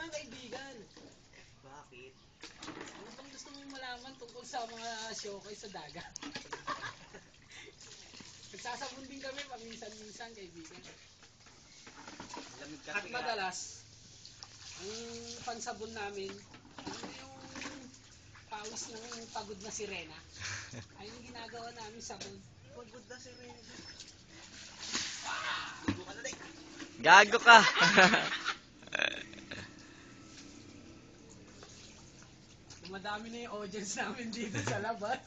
nga kaibigan. Bakit? Ano bang gusto mong malaman tungkol sa mga showcase sa dagat? Nagsasabon din kami paminsan-minsan kaibigan. Lamig At kasi madalas, ang pansabon namin, ano yung pawis ng pagod na sirena? Ay yung ginagawa namin sabon. pagod na si Rene. Ligo ka na din. Gago ka. Dumadami na yung audience namin dito sa labas.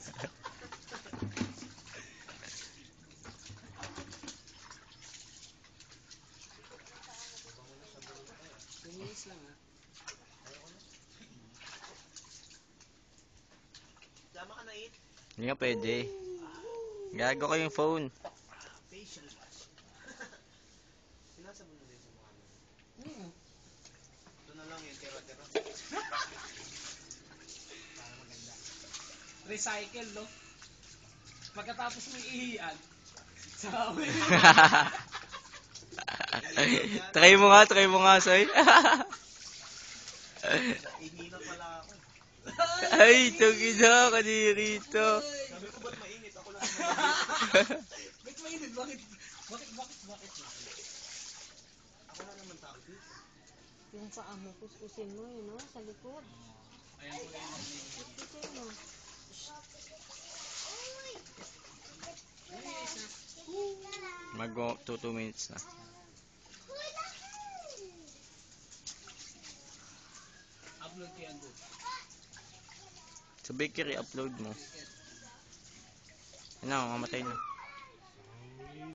2 minutes lang ha. Sama ka na 8. Hindi nga pwede. Gago ko yung phone. Facial wash. Sinasabon mo din sa mukha mo. Ito na lang yung tira-tira. Para maganda. Recycle, no? Pagkatapos mo ihian, sabi. Try mo nga, Soy. Ihina pala ako. Ay, tugina ka rito. Sabi ko ba't mainit? Ako lang naman. Ba't mainit? Bakit? Ako lang naman tao dito. Yung paa mo, kuskusin mo yun, no? Sa likod. Ayan po yan. Kuskusin mo. Mag 2 minutes na. Upload ko yan doon. Sa bakery, upload mo. Ano, mamatay na.